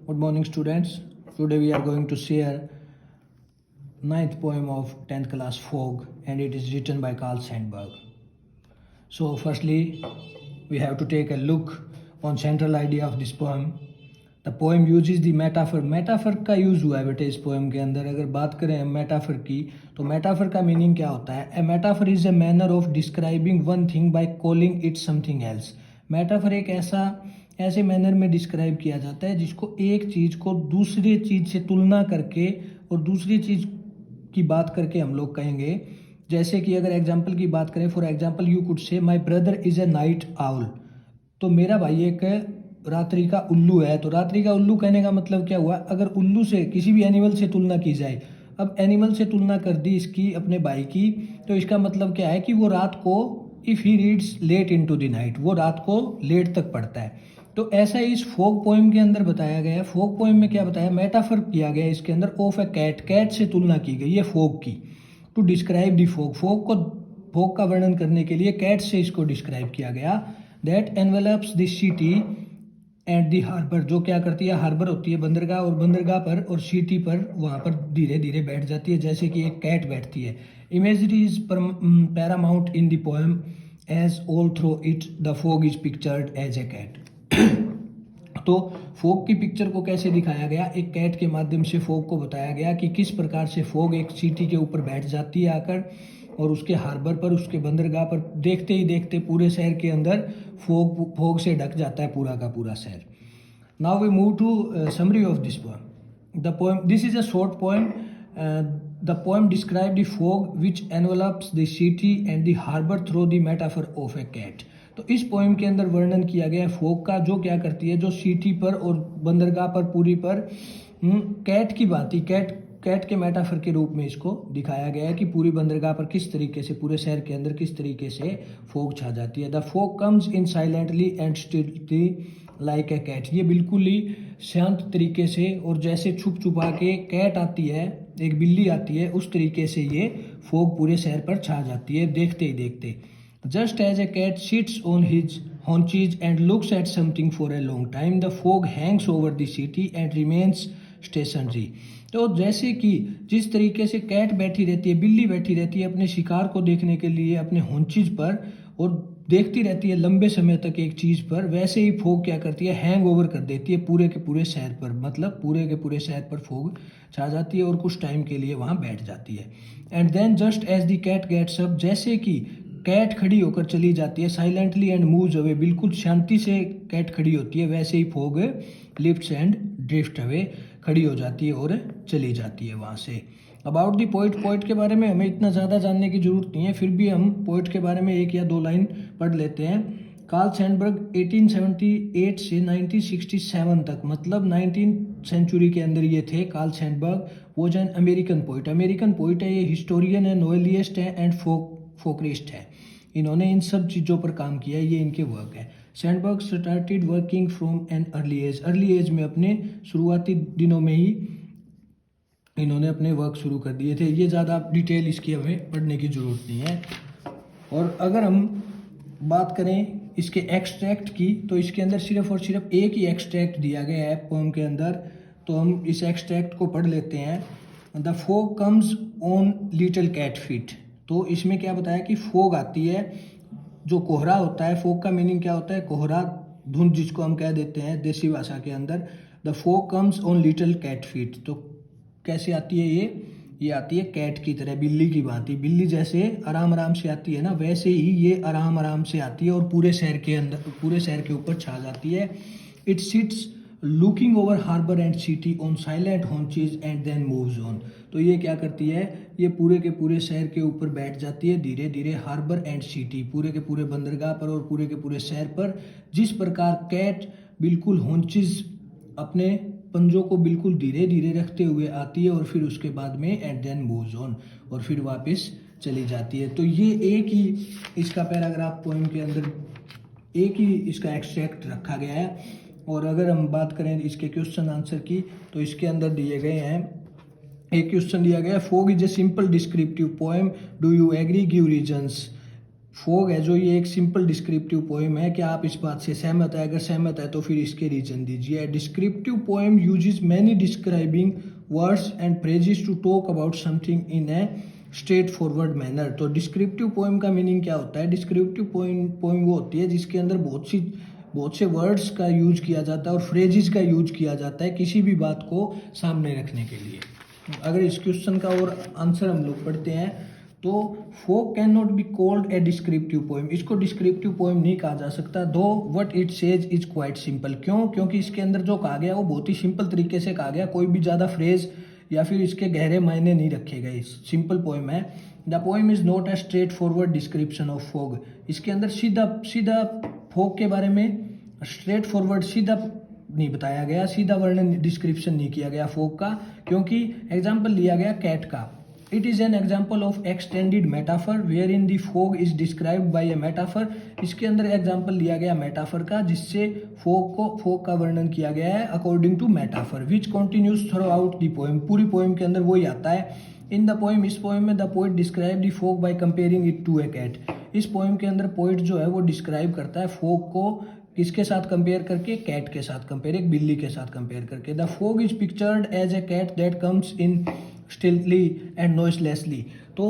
Good morning, students. Today we are going to share ninth poem of 10th class Fog, and it is written by Carl Sandburg. So, firstly, we have to take a look on central idea of this poem. The poem uses the metaphor. Metaphor का use हुआ है बेटे इस poem के अंदर. अगर बात करें मेटाफर की तो मेटाफर का मीनिंग क्या होता है? A metaphor is a manner of describing one thing by calling it something else. Metaphor एक ऐसे मैनर में डिस्क्राइब किया जाता है जिसको एक चीज़ को दूसरी चीज़ से तुलना करके और दूसरी चीज़ की बात करके हम लोग कहेंगे. जैसे कि अगर एग्जाम्पल की बात करें, for example you could say my brother is a night owl. तो मेरा भाई एक रात्रि का उल्लू है. तो रात्रि का उल्लू कहने का मतलब क्या हुआ? अगर उल्लू से किसी भी एनिमल से तुलना की जाए, अब एनिमल से तुलना कर दी इसकी अपने भाई की, तो इसका मतलब क्या है कि वो रात को, if he reads late into the night, वो रात को लेट तक पढ़ता है. तो ऐसा ही इस फोक पोएम के अंदर बताया गया है. फोक पोएम में क्या बताया? मेटाफर किया गया इसके अंदर ऑफ ए कैट. कैट से तुलना की गई है फोक की, टू डिस्क्राइब दी फोक. फोक का वर्णन करने के लिए कैट से इसको डिस्क्राइब किया गया. That envelops the city and the harbour. जो क्या करती है? हार्बर होती है बंदरगाह, और बंदरगाह पर और सिटी पर वहाँ पर धीरे धीरे बैठ जाती है जैसे कि एक कैट बैठती है. Imagery is paramount in the poem as all through it the fog is pictured as a cat. तो फोग की पिक्चर को कैसे दिखाया गया? एक कैट के माध्यम से फोग को बताया गया कि किस प्रकार से फोग एक सिटी के ऊपर बैठ जाती है आकर, और उसके हार्बर पर, उसके बंदरगाह पर देखते ही देखते पूरे शहर के अंदर फोग से ढक जाता है पूरा का पूरा शहर. Now we move to summary of this poem. The poem, this is a short poem. The poem describe the fog which envelops the city and the harbour through the metaphor of a cat. तो इस poem के अंदर वर्णन किया गया है fog का, जो क्या करती है, जो सिटी पर और बंदरगाह पर पूरी पर कैट की भांति, कैट के मेटाफर के रूप में इसको दिखाया गया है कि पूरी बंदरगाह पर किस तरीके से, पूरे शहर के अंदर किस तरीके से फोग छा जाती है. The fog comes in silently and stealthily like a cat. ये बिल्कुल ही शांत तरीके से और जैसे छुप छुपा के कैट आती है, एक बिल्ली आती है, उस तरीके से ये फोग पूरे शहर पर छा जाती है देखते ही देखते. Just as a cat sits on his haunches and looks at something for a long time, the fog hangs over the city and remains stationary. तो जैसे कि जिस तरीके से कैट बैठी रहती है, बिल्ली बैठी रहती है अपने शिकार को देखने के लिए अपने हॉन्चेज पर, और देखती रहती है लंबे समय तक एक चीज़ पर, वैसे ही फोग क्या करती है? हैंग ओवर कर देती है पूरे के पूरे शहर पर. मतलब पूरे के पूरे शहर पर फोग छा जाती है और कुछ टाइम के लिए वहाँ बैठ जाती है. And then just as the cat gets up, जैसे कि कैट खड़ी होकर चली जाती है, साइलेंटली एंड मूव्स अवे, बिल्कुल शांति से कैट खड़ी होती है, वैसे ही fog lifts and drift away, खड़ी हो जाती है और चली जाती है वहाँ से. अबाउट दी पोइट के बारे में हमें इतना ज़्यादा जानने की ज़रूरत नहीं है, फिर भी हम पोइट के बारे में एक या दो लाइन पढ़ लेते हैं. कार्ल सैंडबर्ग 1878 से 1967 तक, मतलब 19th सेंचुरी के अंदर ये थे. Karl Sandberg was an American poet है, ये हिस्टोरियन है, नोवेलिस्ट है एंड फोकरिस्ट है. इन्होंने इन सब चीज़ों पर काम किया है, ये इनके वर्क है. Sandburg started working from an early age में, अपने शुरुआती दिनों में ही इन्होंने अपने वर्क शुरू कर दिए थे. ये ज़्यादा डिटेल इसकी हमें पढ़ने की ज़रूरत नहीं है. और अगर हम बात करें इसके एक्सट्रैक्ट की, तो इसके अंदर सिर्फ और सिर्फ एक ही एक्सट्रैक्ट दिया गया है पोएम के अंदर, तो हम इस एक्सट्रैक्ट को पढ़ लेते हैं. The fog comes on little cat feet. तो इसमें क्या बताया कि फोग आती है, जो कोहरा होता है, फोग का मीनिंग क्या होता है? कोहरा, धुंध, जिसको हम कह देते हैं देसी भाषा के अंदर. The fog comes on little cat feet. तो कैसे आती है ये आती है कैट की तरह, बिल्ली की भांति. बिल्ली जैसे आराम आराम से आती है ना, वैसे ही ये आराम आराम से आती है और पूरे शहर के अंदर, पूरे शहर के ऊपर छा जाती है. It sits looking over harbour and city on silent haunches and then moves on. तो ये क्या करती है? ये पूरे के पूरे शहर के ऊपर बैठ जाती है धीरे धीरे, हार्बर एंड सिटी, पूरे के पूरे बंदरगाह पर और पूरे के पूरे शहर पर. जिस प्रकार कैट बिल्कुल हॉन्चेज, अपने पंजों को बिल्कुल धीरे धीरे रखते हुए आती है, और फिर उसके बाद में एंड देन मूव्स ऑन, और फिर वापस चली जाती है. तो ये एक ही इसका पैराग्राफ पोएम के अंदर, एक ही इसका एक्सट्रैक्ट रखा गया है. और अगर हम बात करें इसके क्वेश्चन आंसर की, तो इसके अंदर दिए गए हैं, एक क्वेश्चन दिया गया है, fog is a simple descriptive poem, do you agree, give reasons. Fog है जो ये एक सिंपल डिस्क्रिप्टिव पोएम है। क्या आप इस बात से सहमत है? अगर सहमत है तो फिर इसके रीजन दीजिए। Descriptive poem uses many describing words and phrases to talk about something in a straightforward manner. तो डिस्क्रिप्टिव पोएम का मीनिंग क्या होता है? डिस्क्रिप्टिव पोएम वो होती है जिसके अंदर बहुत से वर्ड्स का यूज किया जाता है और फ्रेजेस का यूज किया जाता है किसी भी बात को सामने रखने के लिए। अगर इस क्वेश्चन का और आंसर हम लोग पढ़ते हैं तो fog can not be called a descriptive poem. इसको डिस्क्रिप्टिव पोएम नहीं कहा जा सकता। Though what it says is quite simple. क्यों? क्योंकि इसके अंदर जो कहा गया वो बहुत ही सिंपल तरीके से कहा गया, कोई भी ज़्यादा फ्रेज या फिर इसके गहरे मायने नहीं रखे गए। सिंपल पोएम है। The poem is not a straight forward description of fog. इसके अंदर सीधा सीधा फोग के बारे में स्ट्रेट फॉरवर्ड सीधा नहीं बताया गया, सीधा वर्णन डिस्क्रिप्शन नहीं किया गया फोग का, क्योंकि एग्जाम्पल लिया गया कैट का। It is an example of extended metaphor wherein the fog is described by a metaphor. इसके अंदर एग्जाम्पल लिया गया मेटाफर का जिससे फोग का वर्णन किया गया है according to metaphor which continues throughout the poem. पूरी पोएम के अंदर वही आता है। इन द पोएम, इस पोएम में the poet describe the fog by comparing it to a cat. इस पोएम के अंदर पोइट जो है वो डिस्क्राइब करता है फोग को किसके साथ कंपेयर करके? कैट के साथ कंपेयर, एक बिल्ली के साथ कंपेयर करके। The fog is pictured as a cat that comes in stealthily and noiselessly. तो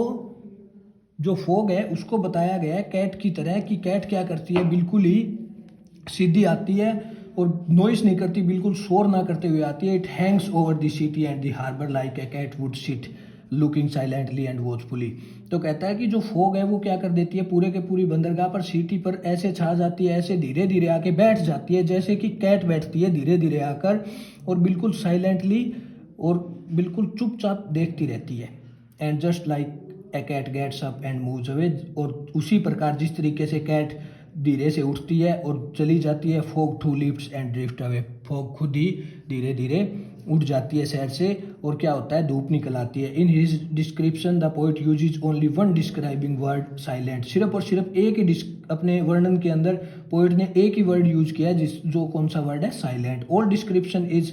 जो फोग है उसको बताया गया है कैट की तरह कि कैट क्या करती है, बिल्कुल ही सीधी आती है और नॉइस नहीं करती, बिल्कुल शोर ना करते हुए आती है। It hangs over the city and the harbour like a cat would sit looking silently and watchfully. तो कहता है कि जो फोग है वो क्या कर देती है, पूरे के पूरी बंदरगाह पर सिटी पर ऐसे छा जाती है, ऐसे धीरे धीरे आके बैठ जाती है जैसे कि कैट बैठती है धीरे धीरे आकर, और बिल्कुल साइलेंटली और बिल्कुल चुपचाप देखती रहती है। And just like a cat gets up and moves away. और उसी प्रकार जिस तरीके से कैट धीरे से उठती है और चली जाती है, fog too lifts and drift away. Fog खुद ही धीरे धीरे उठ जाती है शहर से और क्या होता है, धूप निकल आती है। In his description the poet uses only one describing word silent. सिर्फ और सिर्फ एक ही अपने वर्णन के अंदर पोइट ने एक ही वर्ड यूज किया है जो कौन सा वर्ड है? Silent. All description is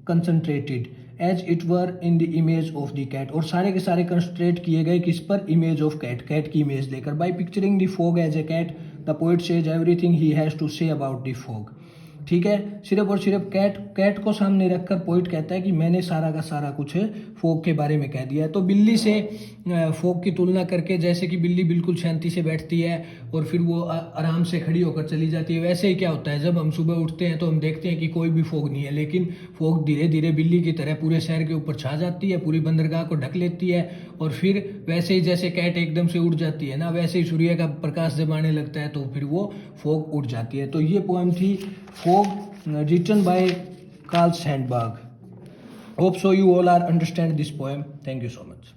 concentrated as it were in the image of the cat. और सारे के सारे कंसंट्रेट किए गए किस पर? इमेज ऑफ कैट, कैट की इमेज लेकर। By picturing the fog as a cat the poet says everything he has to say about the fog. ठीक है, सिर्फ और सिर्फ कैट को सामने रखकर पोइट कहता है कि मैंने सारा का सारा कुछ फोग के बारे में कह दिया है। तो बिल्ली से फोग की तुलना करके, जैसे कि बिल्ली बिल्कुल शांति से बैठती है और फिर वो आराम से खड़ी होकर चली जाती है, वैसे ही क्या होता है जब हम सुबह उठते हैं तो हम देखते हैं कि कोई भी फोग नहीं है, लेकिन फोग धीरे धीरे बिल्ली की तरह पूरे शहर के ऊपर छा जाती है, पूरी बंदरगाह को ढक लेती है। और फिर वैसे ही जैसे कैट एकदम से उड़ जाती है ना, वैसे ही सूर्य का प्रकाश जब आने लगता है तो फिर वो फोग उड़ जाती है। तो ये पोएम थी fog written by Carl Sandburg. Hope so you all are understand this poem. Thank you so much.